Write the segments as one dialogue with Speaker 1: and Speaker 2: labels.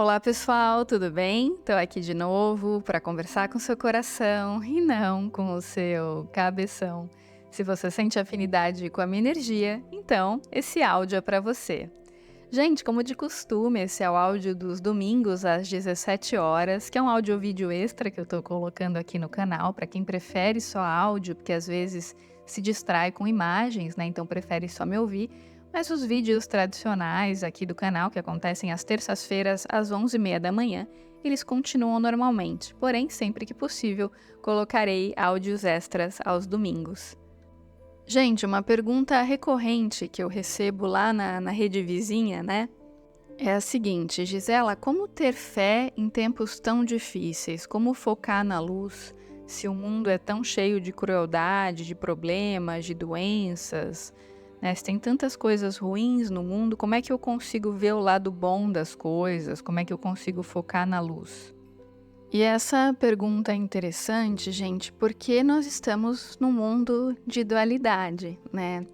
Speaker 1: Olá pessoal, tudo bem? Estou aqui de novo para conversar com seu coração e não com o seu cabeção. Se você sente afinidade com a minha energia, então esse áudio é para você. Gente, como de costume, esse é o áudio dos domingos às 17 horas, que é um áudio-vídeo extra que eu estou colocando aqui no canal para quem prefere só áudio, porque às vezes se distrai com imagens, né? Então prefere só me ouvir. Mas os vídeos tradicionais aqui do canal, que acontecem às terças-feiras às 11h30 da manhã, eles continuam normalmente, porém, sempre que possível, colocarei áudios extras aos domingos. Gente, uma pergunta recorrente que eu recebo lá na rede vizinha, né? É a seguinte: Gisela, como ter fé em tempos tão difíceis? Como focar na luz se o mundo é tão cheio de crueldade, de problemas, de doenças? Né? Se tem tantas coisas ruins no mundo, como é que eu consigo ver o lado bom das coisas? Como é que eu consigo focar na luz? E essa pergunta é interessante, gente, porque nós estamos num mundo de dualidade, né?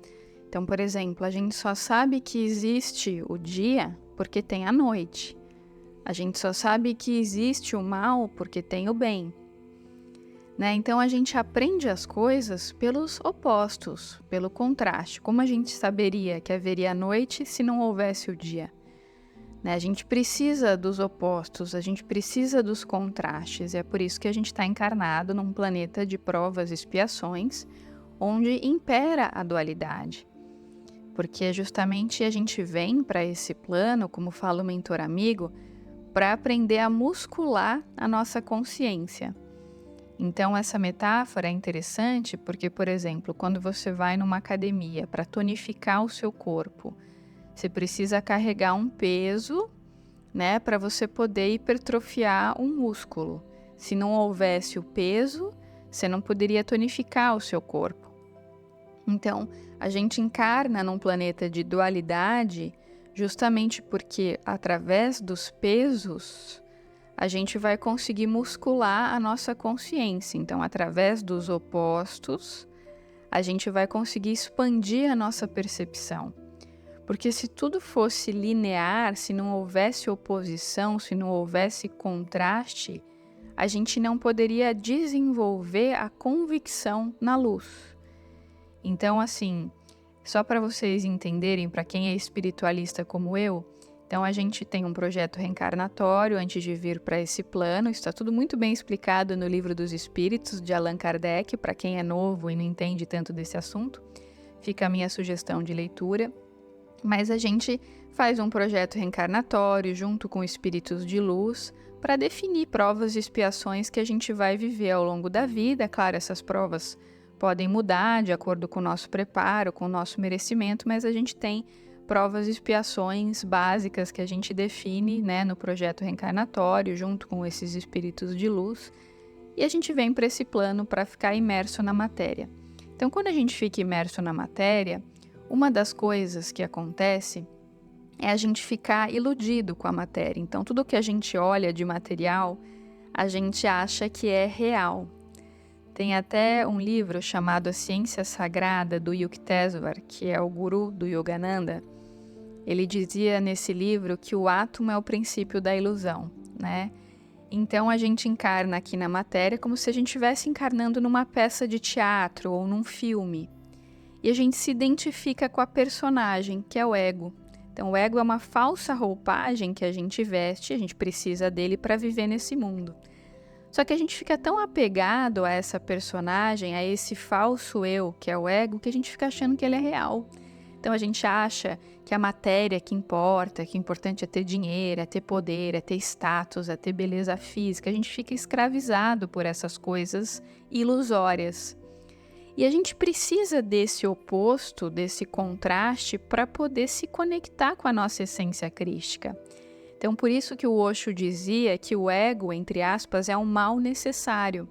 Speaker 1: Então, por exemplo, a gente só sabe que existe o dia porque tem a noite. A gente só sabe que existe o mal porque tem o bem, né? Então, a gente aprende as coisas pelos opostos, pelo contraste. Como a gente saberia que haveria a noite se não houvesse o dia? Né? A gente precisa dos opostos, a gente precisa dos contrastes, e é por isso que a gente está encarnado num planeta de provas e expiações, onde impera a dualidade. Porque justamente a gente vem para esse plano, como fala o mentor amigo, para aprender a muscular a nossa consciência. Então essa metáfora é interessante porque, por exemplo, quando você vai numa academia para tonificar o seu corpo, você precisa carregar um peso, né, para você poder hipertrofiar um músculo. Se não houvesse o peso, você não poderia tonificar o seu corpo. Então, a gente encarna num planeta de dualidade justamente porque, através dos pesos, a gente vai conseguir muscular a nossa consciência. Então, através dos opostos, a gente vai conseguir expandir a nossa percepção. Porque se tudo fosse linear, se não houvesse oposição, se não houvesse contraste, a gente não poderia desenvolver a convicção na luz. Então, assim, só para vocês entenderem, para quem é espiritualista como eu, então a gente tem um projeto reencarnatório antes de vir para esse plano. Está tudo muito bem explicado no Livro dos Espíritos, de Allan Kardec, para quem é novo e não entende tanto desse assunto. Fica a minha sugestão de leitura. Mas a gente faz um projeto reencarnatório junto com espíritos de luz para definir provas e expiações que a gente vai viver ao longo da vida. Claro, essas provas podem mudar de acordo com o nosso preparo, com o nosso merecimento, mas a gente tem provas e expiações básicas que a gente define, né, no projeto reencarnatório junto com esses espíritos de luz, e a gente vem para esse plano para ficar imerso na matéria. Então, quando a gente fica imerso na matéria, uma das coisas que acontece é a gente ficar iludido com a matéria. Então, tudo que a gente olha de material, a gente acha que é real. Tem até um livro chamado A Ciência Sagrada, do Yukteswar, que é o guru do Yogananda. Ele dizia nesse livro que o átomo é o princípio da ilusão, né? Então, a gente encarna aqui na matéria como se a gente estivesse encarnando numa peça de teatro ou num filme. E a gente se identifica com a personagem, que é o ego. Então, o ego é uma falsa roupagem que a gente veste, a gente precisa dele para viver nesse mundo. Só que a gente fica tão apegado a essa personagem, a esse falso eu, que é o ego, que a gente fica achando que ele é real. Então, a gente acha que a matéria que importa, que o importante é ter dinheiro, é ter poder, é ter status, é ter beleza física. A gente fica escravizado por essas coisas ilusórias. E a gente precisa desse oposto, desse contraste, para poder se conectar com a nossa essência crística. Então, por isso que o Osho dizia que o ego, entre aspas, é um mal necessário.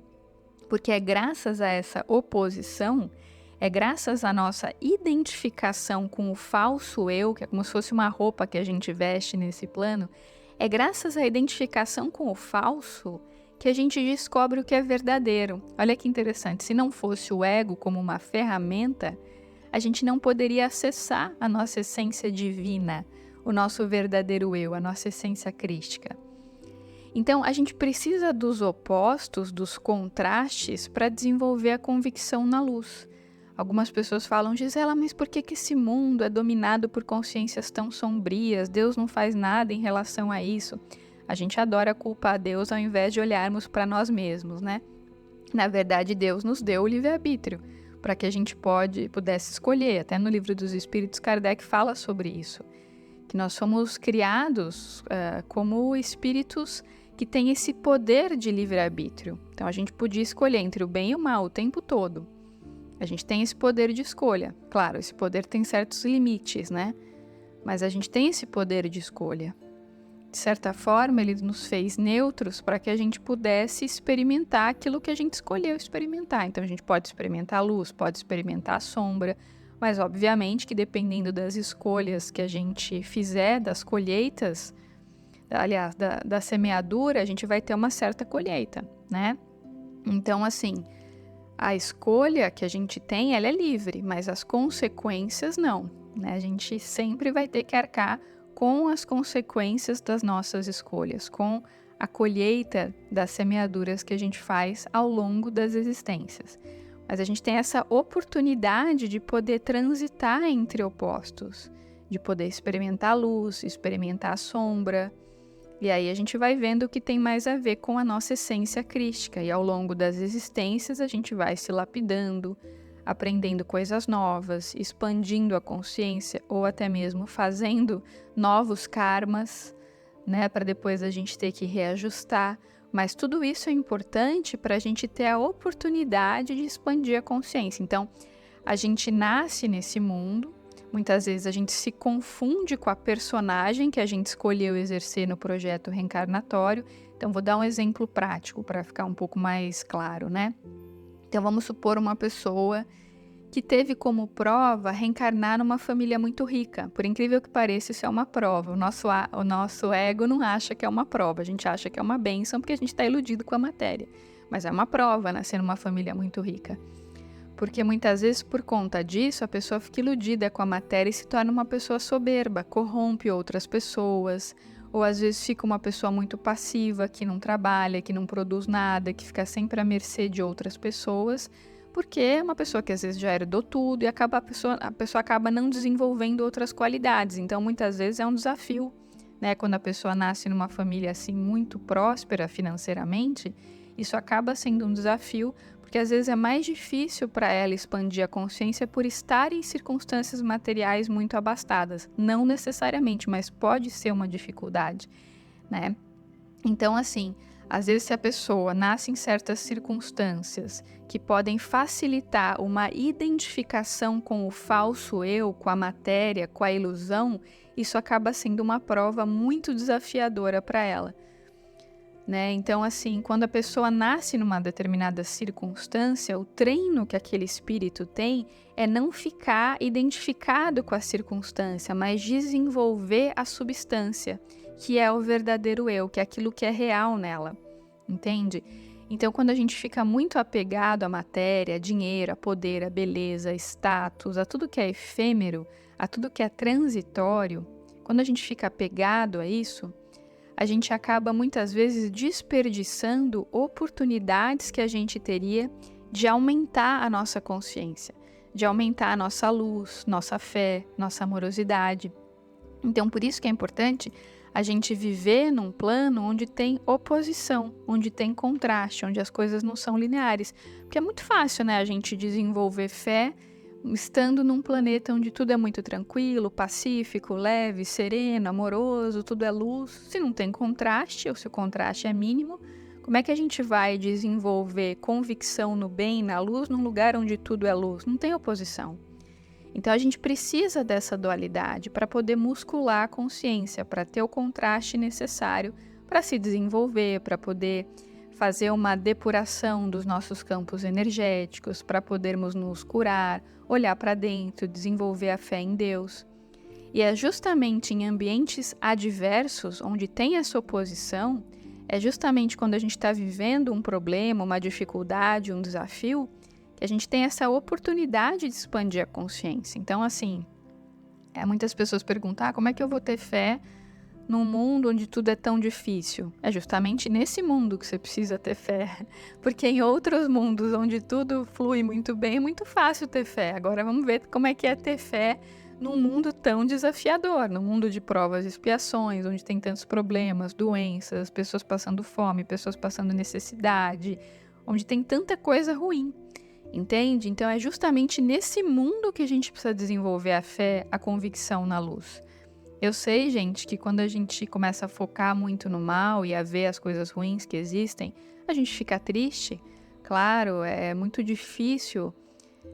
Speaker 1: Porque é graças a essa oposição, é graças à nossa identificação com o falso eu, que é como se fosse uma roupa que a gente veste nesse plano, é graças à identificação com o falso que a gente descobre o que é verdadeiro. Olha que interessante, se não fosse o ego como uma ferramenta, a gente não poderia acessar a nossa essência divina, o nosso verdadeiro eu, a nossa essência crística. Então, a gente precisa dos opostos, dos contrastes, para desenvolver a convicção na luz. Algumas pessoas falam, Gisela, mas por que esse mundo é dominado por consciências tão sombrias? Deus não faz nada em relação a isso. A gente adora culpar Deus ao invés de olharmos para nós mesmos, né? Na verdade, Deus nos deu o livre-arbítrio para que a gente pudesse escolher. Até no Livro dos Espíritos, Kardec fala sobre isso. Que nós somos criados como espíritos que têm esse poder de livre-arbítrio. Então, a gente podia escolher entre o bem e o mal o tempo todo. A gente tem esse poder de escolha. Claro, esse poder tem certos limites, né? Mas a gente tem esse poder de escolha. De certa forma, ele nos fez neutros para que a gente pudesse experimentar aquilo que a gente escolheu experimentar. Então, a gente pode experimentar a luz, pode experimentar a sombra, mas, obviamente, que dependendo das escolhas que a gente fizer, das colheitas, aliás, da semeadura, a gente vai ter uma certa colheita, né? Então, assim, a escolha que a gente tem, ela é livre, mas as consequências não, né? A gente sempre vai ter que arcar com as consequências das nossas escolhas, com a colheita das semeaduras que a gente faz ao longo das existências. Mas a gente tem essa oportunidade de poder transitar entre opostos, de poder experimentar a luz, experimentar a sombra. E aí a gente vai vendo o que tem mais a ver com a nossa essência crística. E ao longo das existências a gente vai se lapidando, aprendendo coisas novas, expandindo a consciência ou até mesmo fazendo novos karmas, né, para depois a gente ter que reajustar. Mas tudo isso é importante para a gente ter a oportunidade de expandir a consciência. Então, a gente nasce nesse mundo, muitas vezes a gente se confunde com a personagem que a gente escolheu exercer no projeto reencarnatório. Então, vou dar um exemplo prático para ficar um pouco mais claro, né? Então, vamos supor uma pessoa que teve como prova reencarnar numa família muito rica. Por incrível que pareça, isso é uma prova. O nosso ego não acha que é uma prova, a gente acha que é uma bênção porque a gente está iludido com a matéria. Mas é uma prova nascer numa família muito rica. Porque muitas vezes, por conta disso, a pessoa fica iludida com a matéria e se torna uma pessoa soberba, corrompe outras pessoas, ou às vezes fica uma pessoa muito passiva, que não trabalha, que não produz nada, que fica sempre à mercê de outras pessoas, porque é uma pessoa que às vezes já herdou tudo e a pessoa acaba não desenvolvendo outras qualidades. Então, muitas vezes é um desafio, né? Quando a pessoa nasce numa família assim muito próspera financeiramente, isso acaba sendo um desafio, porque às vezes é mais difícil para ela expandir a consciência por estar em circunstâncias materiais muito abastadas. Não necessariamente, mas pode ser uma dificuldade, né? Então, assim, às vezes se a pessoa nasce em certas circunstâncias que podem facilitar uma identificação com o falso eu, com a matéria, com a ilusão, isso acaba sendo uma prova muito desafiadora para ela. Né? Então, assim, quando a pessoa nasce numa determinada circunstância, o treino que aquele espírito tem é não ficar identificado com a circunstância, mas desenvolver a substância, que é o verdadeiro eu, que é aquilo que é real nela, entende? Então, quando a gente fica muito apegado à matéria, a dinheiro, a poder, a beleza, a status, a tudo que é efêmero, a tudo que é transitório, quando a gente fica apegado a isso, a gente acaba muitas vezes desperdiçando oportunidades que a gente teria de aumentar a nossa consciência, de aumentar a nossa luz, nossa fé, nossa amorosidade. Então, por isso que é importante a gente viver num plano onde tem oposição, onde tem contraste, onde as coisas não são lineares. Porque é muito fácil, né, a gente desenvolver fé estando num planeta onde tudo é muito tranquilo, pacífico, leve, sereno, amoroso, tudo é luz. Se não tem contraste, ou se o contraste é mínimo, como é que a gente vai desenvolver convicção no bem, na luz, num lugar onde tudo é luz? Não tem oposição. Então a gente precisa dessa dualidade para poder muscular a consciência, para ter o contraste necessário para se desenvolver, para poder fazer uma depuração dos nossos campos energéticos, para podermos nos curar, olhar para dentro, desenvolver a fé em Deus. E é justamente em ambientes adversos, onde tem essa oposição, é justamente quando a gente está vivendo um problema, uma dificuldade, um desafio, que a gente tem essa oportunidade de expandir a consciência. Então, assim, muitas pessoas perguntam, como é que eu vou ter fé num mundo onde tudo é tão difícil? É justamente nesse mundo que você precisa ter fé. Porque em outros mundos onde tudo flui muito bem, é muito fácil ter fé. Agora vamos ver como é que é ter fé num mundo tão desafiador, num mundo de provas e expiações, onde tem tantos problemas, doenças, pessoas passando fome, pessoas passando necessidade, onde tem tanta coisa ruim. Entende? Então é justamente nesse mundo que a gente precisa desenvolver a fé, a convicção na luz. Eu sei, gente, que quando a gente começa a focar muito no mal e a ver as coisas ruins que existem, a gente fica triste. Claro, é muito difícil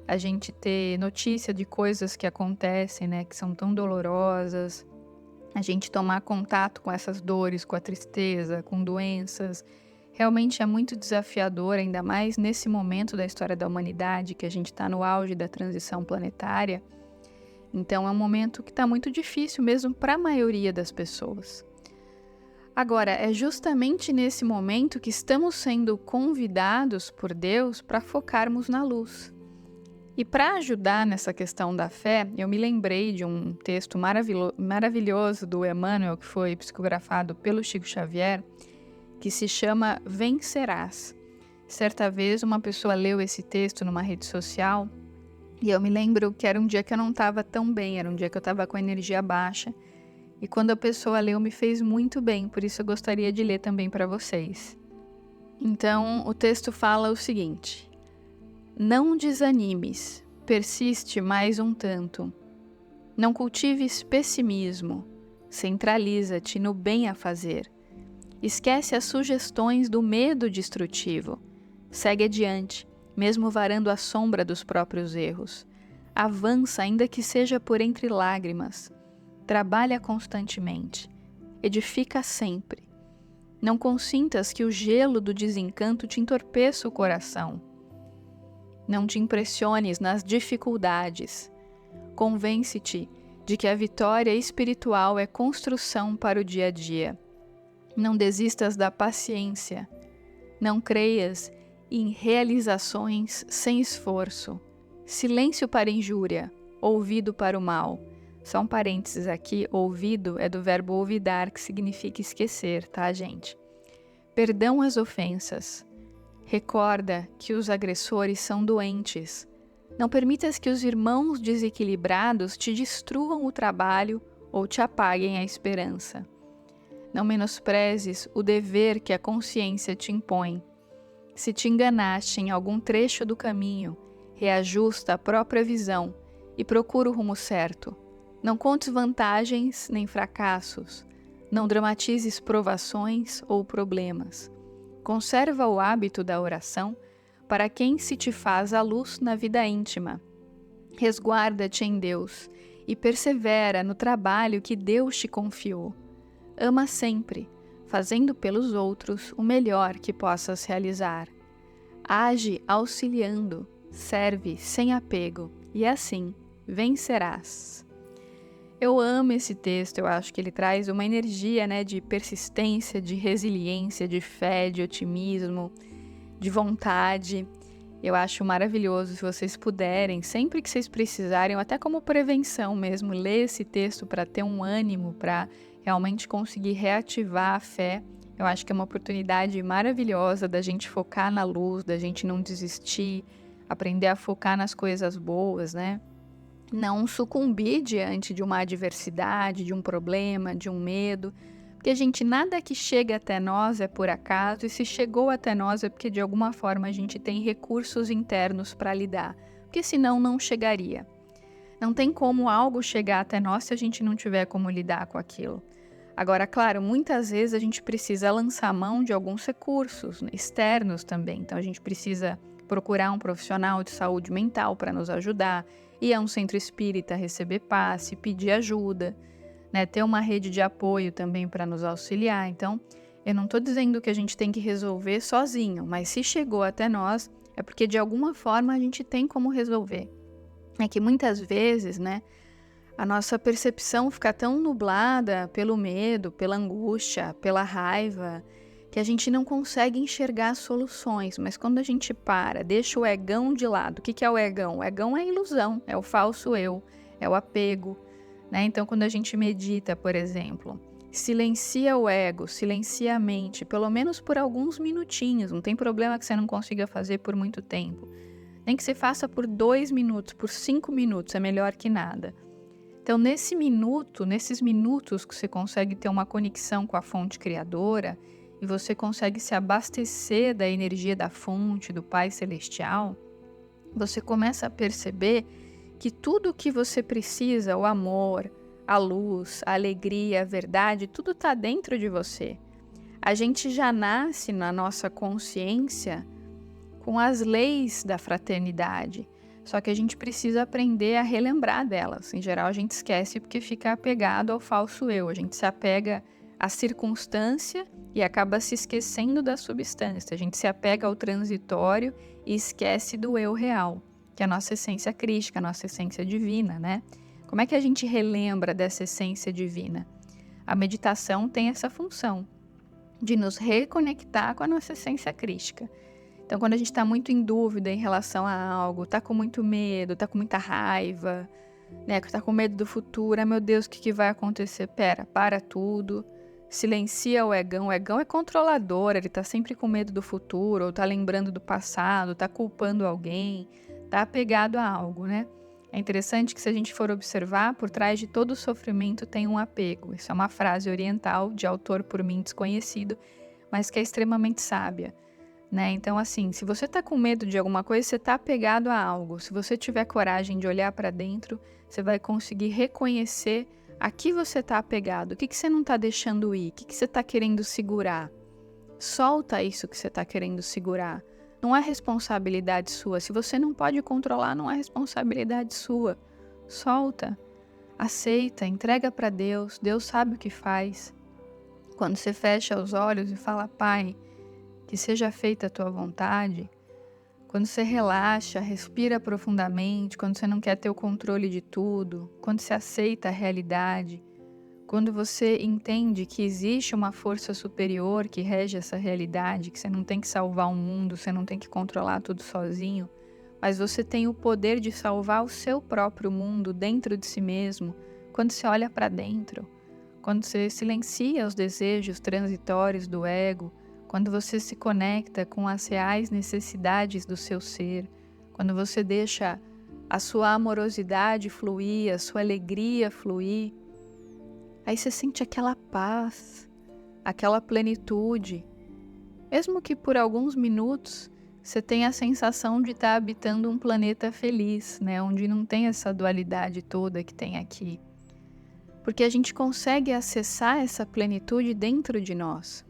Speaker 1: a gente ter notícia de coisas que acontecem, né, que são tão dolorosas. A gente tomar contato com essas dores, com a tristeza, com doenças. Realmente é muito desafiador, ainda mais nesse momento da história da humanidade, que a gente está no auge da transição planetária. Então é um momento que está muito difícil mesmo para a maioria das pessoas. Agora, é justamente nesse momento que estamos sendo convidados por Deus para focarmos na luz. E para ajudar nessa questão da fé, eu me lembrei de um texto maravilhoso do Emmanuel, que foi psicografado pelo Chico Xavier, que se chama Vencerás. Certa vez uma pessoa leu esse texto numa rede social e eu me lembro que era um dia que eu não estava tão bem, era um dia que eu estava com a energia baixa. E quando a pessoa leu, me fez muito bem, por isso eu gostaria de ler também para vocês. Então, o texto fala o seguinte: não desanimes, persiste mais um tanto. Não cultives pessimismo, centraliza-te no bem a fazer. Esquece as sugestões do medo destrutivo. Segue adiante, mesmo varando a sombra dos próprios erros. Avança, ainda que seja por entre lágrimas. Trabalha constantemente. Edifica sempre. Não consintas que o gelo do desencanto te entorpeça o coração. Não te impressiones nas dificuldades. Convence-te de que a vitória espiritual é construção para o dia a dia. Não desistas da paciência. Não creias em realizações sem esforço. Silêncio para injúria, ouvido para o mal. Só um parênteses aqui, ouvido é do verbo olvidar, que significa esquecer, tá, gente? Perdão às ofensas. Recorda que os agressores são doentes. Não permitas que os irmãos desequilibrados te destruam o trabalho ou te apaguem a esperança. Não menosprezes o dever que a consciência te impõe. Se te enganaste em algum trecho do caminho, reajusta a própria visão e procura o rumo certo. Não contes vantagens nem fracassos. Não dramatizes provações ou problemas. Conserva o hábito da oração para quem se te faz a luz na vida íntima. Resguarda-te em Deus e persevera no trabalho que Deus te confiou. Ama sempre, fazendo pelos outros o melhor que possas realizar. Age auxiliando, serve sem apego e assim vencerás. Eu amo esse texto, eu acho que ele traz uma energia, né, de persistência, de resiliência, de fé, de otimismo, de vontade. Eu acho maravilhoso se vocês puderem, sempre que vocês precisarem, ou até como prevenção mesmo, ler esse texto para ter um ânimo, para realmente conseguir reativar a fé. Eu acho que é uma oportunidade maravilhosa da gente focar na luz, da gente não desistir, aprender a focar nas coisas boas, né? Não sucumbir diante de uma adversidade, de um problema, de um medo. Porque, gente, nada que chega até nós é por acaso, e se chegou até nós é porque de alguma forma a gente tem recursos internos para lidar. Porque senão não chegaria. Não tem como algo chegar até nós se a gente não tiver como lidar com aquilo. Agora, claro, muitas vezes a gente precisa lançar mão de alguns recursos externos também. Então, a gente precisa procurar um profissional de saúde mental para nos ajudar, ir a um centro espírita receber passe, pedir ajuda, né? Ter uma rede de apoio também para nos auxiliar. Então, eu não estou dizendo que a gente tem que resolver sozinho, mas se chegou até nós, é porque de alguma forma a gente tem como resolver. É que muitas vezes, né, a nossa percepção fica tão nublada pelo medo, pela angústia, pela raiva, que a gente não consegue enxergar soluções. Mas quando a gente para, deixa o egão de lado. O que é o egão? O egão é a ilusão, é o falso eu, é o apego, né? Então, quando a gente medita, por exemplo, Silencia o ego, silencia a mente, pelo menos por alguns minutinhos. Não tem problema que você não consiga fazer por muito tempo. Nem que você faça por 2 minutos, por 5 minutos, é melhor que nada. Então, nesses minutos que você consegue ter uma conexão com a fonte criadora e você consegue se abastecer da energia da fonte, do Pai Celestial, você começa a perceber que tudo o que você precisa, o amor, a luz, a alegria, a verdade, tudo está dentro de você. A gente já nasce na nossa consciência com as leis da fraternidade. Só que a gente precisa aprender a relembrar delas. Em geral, a gente esquece porque fica apegado ao falso eu. A gente se apega à circunstância e acaba se esquecendo da substância. A gente se apega ao transitório e esquece do eu real, que é a nossa essência crística, a nossa essência divina, né? Como é que a gente relembra dessa essência divina? A meditação tem essa função de nos reconectar com a nossa essência crística. Então, quando a gente está muito em dúvida em relação a algo, está com muito medo, está com muita raiva, né? Está com medo do futuro, meu Deus, o que vai acontecer? Para tudo, silencia o egão. O egão é controlador, ele está sempre com medo do futuro, ou está lembrando do passado, está culpando alguém, está apegado a algo, né? É interessante que, se a gente for observar, por trás de todo sofrimento tem um apego. Isso é uma frase oriental de autor por mim desconhecido, mas que é extremamente sábia. Né? Então, assim, se você está com medo de alguma coisa, você está apegado a algo. Se você tiver coragem de olhar para dentro, você vai conseguir reconhecer a que você está apegado, o que você não está deixando ir, o que você está querendo segurar. Solta isso que você está querendo segurar. Não é responsabilidade sua. Se você não pode controlar, não é responsabilidade sua. Solta, aceita, entrega para Deus. Deus sabe o que faz. Quando você fecha os olhos e fala, Pai, que seja feita a tua vontade, quando você relaxa, respira profundamente, quando você não quer ter o controle de tudo, quando você aceita a realidade, quando você entende que existe uma força superior que rege essa realidade, que você não tem que salvar o mundo, você não tem que controlar tudo sozinho, mas você tem o poder de salvar o seu próprio mundo dentro de si mesmo, quando você olha para dentro, quando você silencia os desejos transitórios do ego, quando você se conecta com as reais necessidades do seu ser, quando você deixa a sua amorosidade fluir, a sua alegria fluir, aí você sente aquela paz, aquela plenitude. Mesmo que por alguns minutos você tenha a sensação de estar habitando um planeta feliz, né? Onde não tem essa dualidade toda que tem aqui. Porque a gente consegue acessar essa plenitude dentro de nós.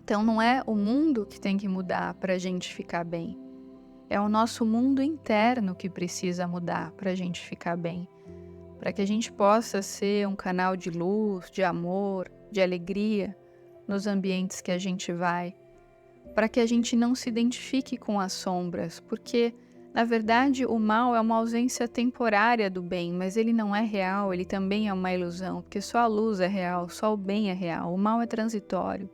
Speaker 1: Então não é o mundo que tem que mudar para a gente ficar bem. É o nosso mundo interno que precisa mudar para a gente ficar bem. Para que a gente possa ser um canal de luz, de amor, de alegria nos ambientes que a gente vai. Para que a gente não se identifique com as sombras, porque, na verdade, o mal é uma ausência temporária do bem, mas ele não é real, ele também é uma ilusão, porque só a luz é real, só o bem é real, o mal é transitório.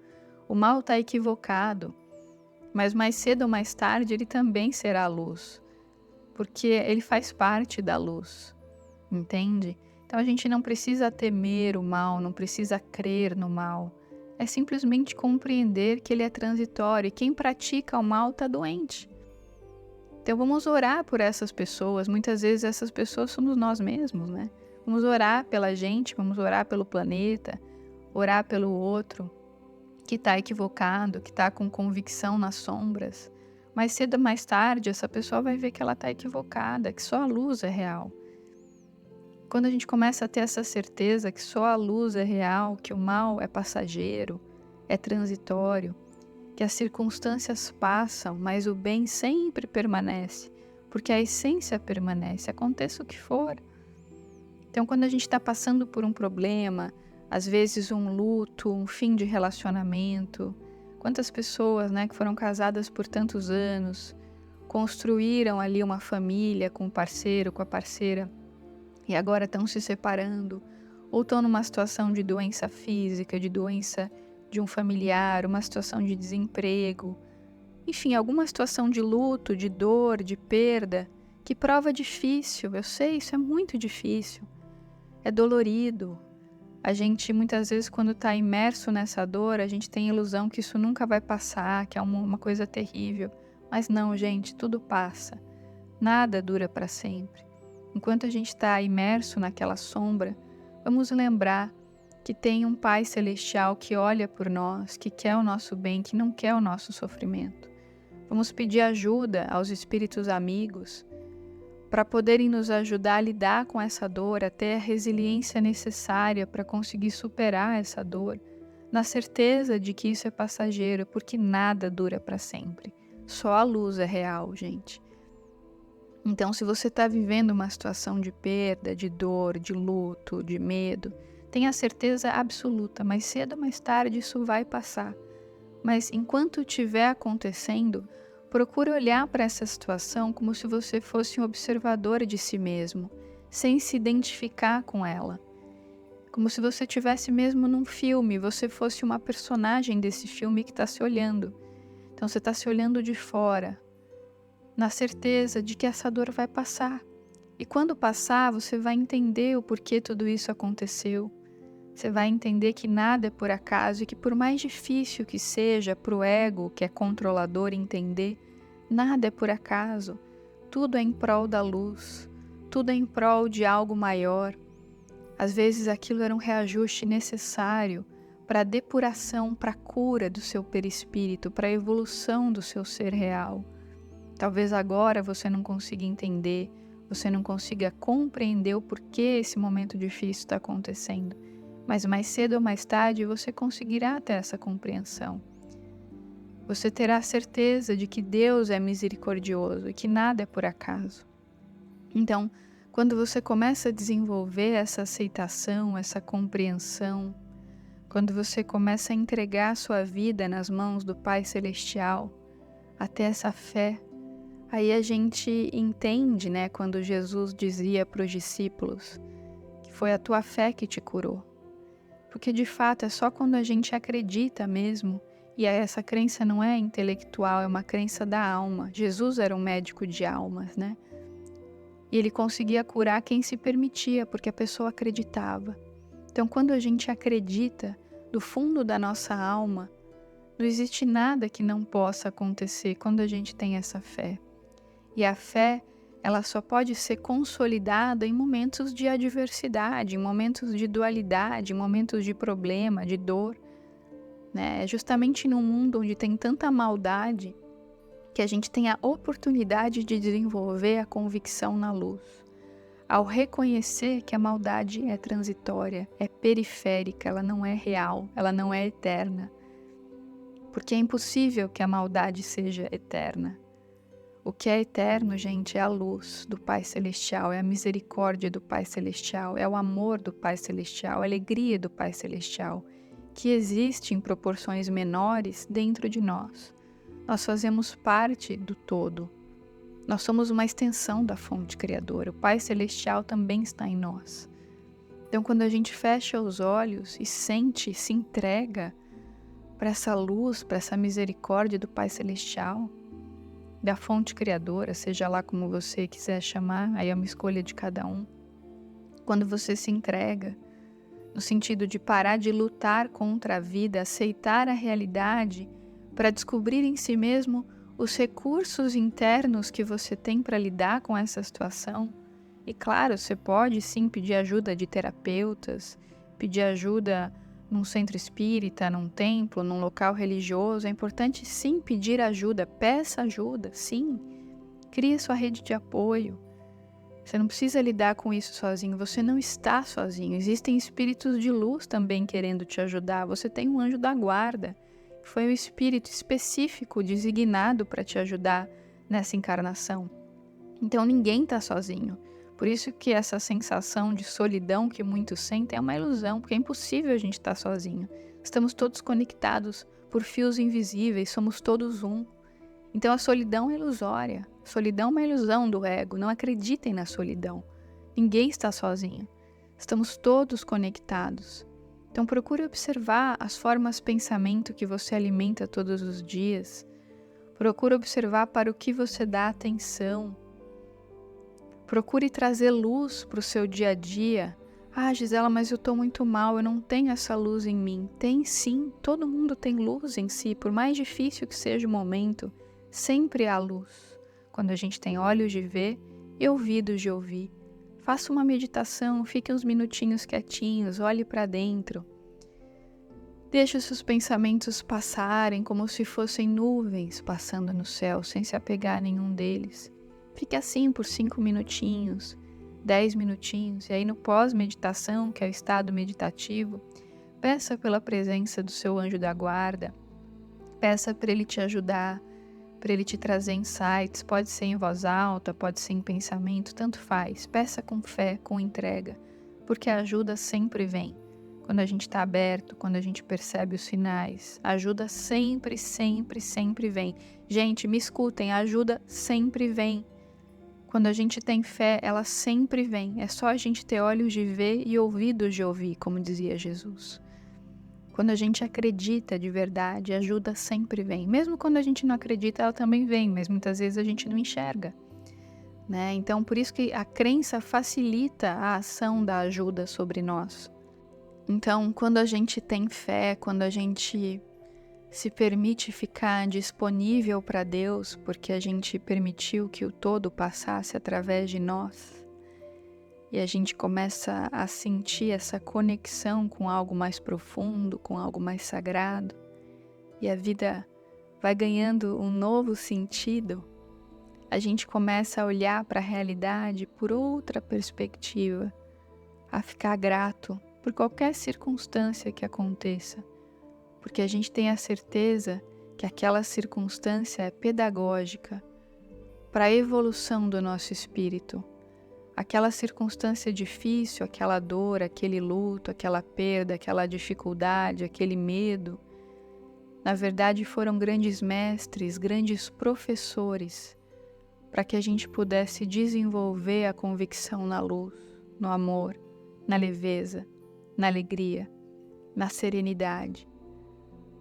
Speaker 1: O mal está equivocado, mas mais cedo ou mais tarde ele também será luz, porque ele faz parte da luz, entende? Então a gente não precisa temer o mal, não precisa crer no mal, é simplesmente compreender que ele é transitório e quem pratica o mal está doente. Então vamos orar por essas pessoas, muitas vezes essas pessoas somos nós mesmos, né? Vamos orar pela gente, vamos orar pelo planeta, orar pelo outro, que está equivocado, que está com convicção nas sombras. Mais cedo ou mais tarde, essa pessoa vai ver que ela está equivocada, que só a luz é real. Quando a gente começa a ter essa certeza que só a luz é real, que o mal é passageiro, é transitório, que as circunstâncias passam, mas o bem sempre permanece, porque a essência permanece, aconteça o que for. Então, quando a gente está passando por um problema, às vezes um luto, um fim de relacionamento. Quantas pessoas, né, que foram casadas por tantos anos, construíram ali uma família com o parceiro, com a parceira, e agora estão se separando, ou estão numa situação de doença física, de doença de um familiar, uma situação de desemprego, enfim, alguma situação de luto, de dor, de perda, que prova difícil, eu sei, isso é muito difícil, é dolorido. A gente, muitas vezes, quando está imerso nessa dor, a gente tem a ilusão que isso nunca vai passar, que é uma coisa terrível. Mas não, gente, tudo passa. Nada dura para sempre. Enquanto a gente está imerso naquela sombra, vamos lembrar que tem um Pai Celestial que olha por nós, que quer o nosso bem, que não quer o nosso sofrimento. Vamos pedir ajuda aos espíritos amigos para poderem nos ajudar a lidar com essa dor, a ter a resiliência necessária para conseguir superar essa dor, na certeza de que isso é passageiro, porque nada dura para sempre. Só a luz é real, gente. Então, se você está vivendo uma situação de perda, de dor, de luto, de medo, tenha certeza absoluta, mais cedo ou mais tarde isso vai passar. Mas enquanto estiver acontecendo, procure olhar para essa situação como se você fosse um observador de si mesmo, sem se identificar com ela. Como se você estivesse mesmo num filme, você fosse uma personagem desse filme que está se olhando. Então você está se olhando de fora, na certeza de que essa dor vai passar. E quando passar, você vai entender o porquê tudo isso aconteceu. Você vai entender que nada é por acaso e que por mais difícil que seja para o ego, que é controlador, entender, nada é por acaso. Tudo é em prol da luz, tudo é em prol de algo maior. Às vezes aquilo era um reajuste necessário para a depuração, para a cura do seu perispírito, para a evolução do seu ser real. Talvez agora você não consiga entender, você não consiga compreender o porquê esse momento difícil está acontecendo. Mas mais cedo ou mais tarde você conseguirá ter essa compreensão. Você terá certeza de que Deus é misericordioso e que nada é por acaso. Então, quando você começa a desenvolver essa aceitação, essa compreensão, quando você começa a entregar a sua vida nas mãos do Pai Celestial, até essa fé, aí a gente entende, né, quando Jesus dizia para os discípulos que foi a tua fé que te curou. Porque de fato é só quando a gente acredita mesmo, e essa crença não é intelectual, é uma crença da alma. Jesus era um médico de almas, né? E ele conseguia curar quem se permitia, porque a pessoa acreditava. Então quando a gente acredita do fundo da nossa alma, não existe nada que não possa acontecer quando a gente tem essa fé. E a fé, ela só pode ser consolidada em momentos de adversidade, em momentos de dualidade, em momentos de problema, de dor, né? É justamente num mundo onde tem tanta maldade que a gente tem a oportunidade de desenvolver a convicção na luz. Ao reconhecer que a maldade é transitória, é periférica, ela não é real, ela não é eterna. Porque é impossível que a maldade seja eterna. O que é eterno, gente, é a luz do Pai Celestial, é a misericórdia do Pai Celestial, é o amor do Pai Celestial, a alegria do Pai Celestial, que existe em proporções menores dentro de nós. Nós fazemos parte do todo. Nós somos uma extensão da fonte criadora. O Pai Celestial também está em nós. Então, quando a gente fecha os olhos e sente, se entrega para essa luz, para essa misericórdia do Pai Celestial, da fonte criadora, seja lá como você quiser chamar, aí é uma escolha de cada um. Quando você se entrega, no sentido de parar de lutar contra a vida, aceitar a realidade, para descobrir em si mesmo os recursos internos que você tem para lidar com essa situação. E claro, você pode sim pedir ajuda de terapeutas, pedir ajuda num centro espírita, num templo, num local religioso. É importante sim pedir ajuda, peça ajuda, sim. Crie sua rede de apoio. Você não precisa lidar com isso sozinho, você não está sozinho. Existem espíritos de luz também querendo te ajudar. Você tem um anjo da guarda, que foi um espírito específico, designado para te ajudar nessa encarnação. Então ninguém está sozinho. Por isso que essa sensação de solidão que muitos sentem é uma ilusão, porque é impossível a gente estar sozinho. Estamos todos conectados por fios invisíveis, somos todos um. Então a solidão é ilusória. Solidão é uma ilusão do ego. Não acreditem na solidão. Ninguém está sozinho. Estamos todos conectados. Então procure observar as formas de pensamento que você alimenta todos os dias. Procure observar para o que você dá atenção. Procure trazer luz para o seu dia a dia, Ah, Gisela, mas eu tô muito mal, eu não tenho essa luz em mim. Tem sim, todo mundo tem luz em si, por mais difícil que seja o momento, sempre há luz. Quando a gente tem olhos de ver e ouvidos de ouvir. Faça uma meditação, fique uns minutinhos quietinhos, olhe para dentro. Deixe os seus pensamentos passarem como se fossem nuvens passando no céu, sem se apegar a nenhum deles. Fique assim por 5 minutinhos. 10 minutinhos, e aí no pós-meditação, que é o estado meditativo, peça pela presença do seu anjo da guarda, peça para ele te ajudar, para ele te trazer insights, pode ser em voz alta, pode ser em pensamento, tanto faz, peça com fé, com entrega, porque a ajuda sempre vem. Quando a gente está aberto, quando a gente percebe os sinais, a ajuda sempre, sempre, sempre vem. Gente, me escutem, a ajuda sempre vem. Quando a gente tem fé, ela sempre vem. É só a gente ter olhos de ver e ouvidos de ouvir, como dizia Jesus. Quando a gente acredita de verdade, a ajuda sempre vem. Mesmo quando a gente não acredita, ela também vem, mas muitas vezes a gente não enxerga, né? Então, por isso que a crença facilita a ação da ajuda sobre nós. Então, quando a gente tem fé, quando a gente se permite ficar disponível para Deus, porque a gente permitiu que o todo passasse através de nós, e a gente começa a sentir essa conexão com algo mais profundo, com algo mais sagrado, e a vida vai ganhando um novo sentido, a gente começa a olhar para a realidade por outra perspectiva, a ficar grato por qualquer circunstância que aconteça, porque a gente tem a certeza que aquela circunstância é pedagógica para a evolução do nosso espírito. Aquela circunstância difícil, aquela dor, aquele luto, aquela perda, aquela dificuldade, aquele medo, na verdade foram grandes mestres, grandes professores, para que a gente pudesse desenvolver a convicção na luz, no amor, na leveza, na alegria, na serenidade,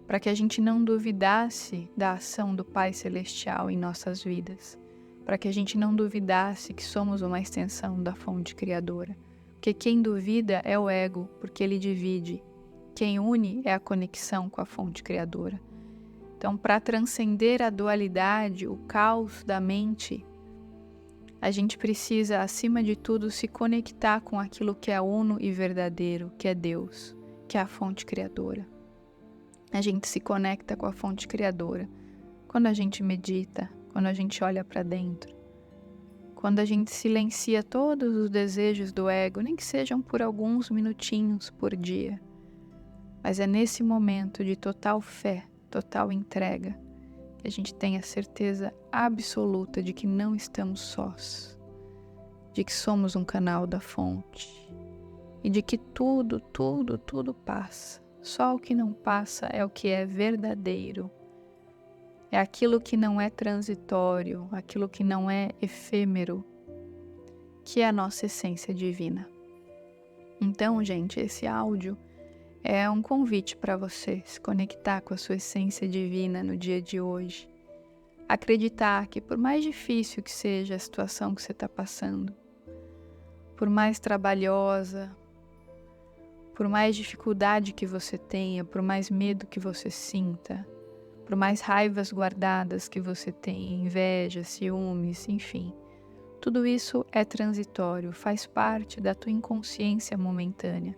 Speaker 1: para que a gente não duvidasse da ação do Pai Celestial em nossas vidas, para que a gente não duvidasse que somos uma extensão da fonte criadora. Porque quem duvida é o ego, porque ele divide. Quem une é a conexão com a fonte criadora. Então, para transcender a dualidade, o caos da mente, a gente precisa, acima de tudo, se conectar com aquilo que é uno e verdadeiro, que é Deus, que é a fonte criadora. A gente se conecta com a fonte criadora quando a gente medita, quando a gente olha para dentro, quando a gente silencia todos os desejos do ego, nem que sejam por alguns minutinhos por dia. Mas é nesse momento de total fé, total entrega, que a gente tem a certeza absoluta de que não estamos sós, de que somos um canal da fonte e de que tudo, tudo, tudo passa. Só o que não passa é o que é verdadeiro. É aquilo que não é transitório, aquilo que não é efêmero, que é a nossa essência divina. Então, gente, esse áudio é um convite para você se conectar com a sua essência divina no dia de hoje. Acreditar que por mais difícil que seja a situação que você está passando, por mais trabalhosa, por mais dificuldade que você tenha, por mais medo que você sinta, por mais raivas guardadas que você tenha, inveja, ciúmes, enfim, tudo isso é transitório, faz parte da tua inconsciência momentânea.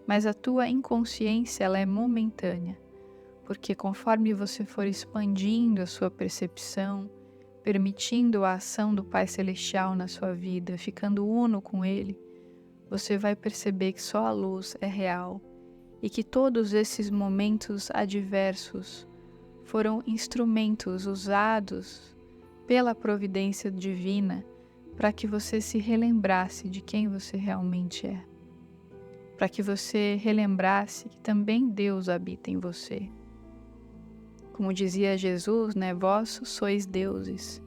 Speaker 1: Mas a tua inconsciência, ela é momentânea, porque conforme você for expandindo a sua percepção, permitindo a ação do Pai Celestial na sua vida, ficando uno com Ele, você vai perceber que só a luz é real e que todos esses momentos adversos foram instrumentos usados pela providência divina para que você se relembrasse de quem você realmente é, para que você relembrasse que também Deus habita em você. Como dizia Jesus, né? Vós sois deuses.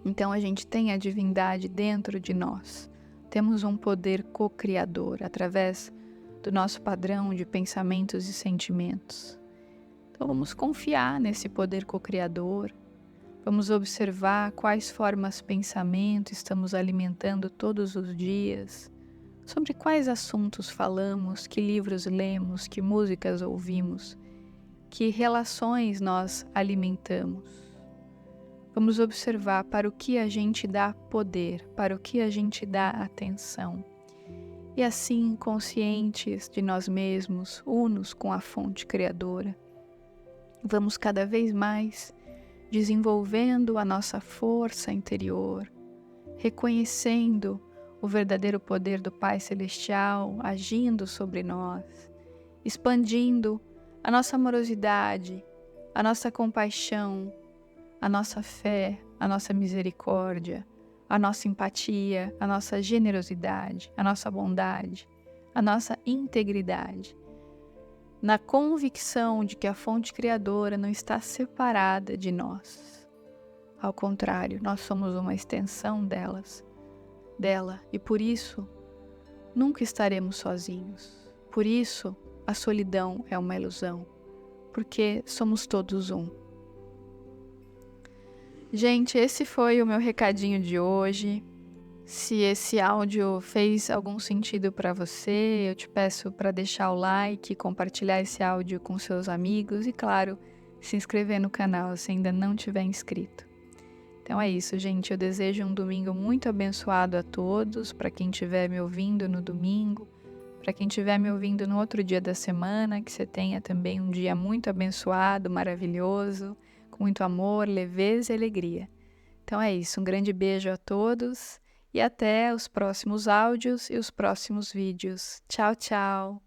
Speaker 1: Então a gente tem a divindade dentro de nós. Temos um poder co-criador através do nosso padrão de pensamentos e sentimentos. Então vamos confiar nesse poder co-criador. Vamos observar quais formas de pensamento estamos alimentando todos os dias, Sobre quais assuntos falamos, que livros lemos, que músicas ouvimos, que relações nós alimentamos. Vamos observar para o que a gente dá poder, para o que a gente dá atenção. E assim, conscientes de nós mesmos, unos com a fonte criadora, vamos cada vez mais desenvolvendo a nossa força interior, reconhecendo o verdadeiro poder do Pai Celestial agindo sobre nós, expandindo a nossa amorosidade, a nossa compaixão, a nossa fé, a nossa misericórdia, a nossa empatia, a nossa generosidade, a nossa bondade, a nossa integridade, na convicção de que a fonte criadora não está separada de nós. Ao contrário, nós somos uma extensão dela, e por isso nunca estaremos sozinhos. Por isso a solidão é uma ilusão, porque somos todos um. Gente, esse foi o meu recadinho de hoje. Se esse áudio fez algum sentido para você, eu te peço para deixar o like, compartilhar esse áudio com seus amigos e, claro, se inscrever no canal se ainda não tiver inscrito. Então é isso, gente. Eu desejo um domingo muito abençoado a todos, para quem estiver me ouvindo no domingo, para quem estiver me ouvindo no outro dia da semana, que você tenha também um dia muito abençoado, maravilhoso, com muito amor, leveza e alegria. Então é isso, um grande beijo a todos e até os próximos áudios e os próximos vídeos. Tchau, tchau!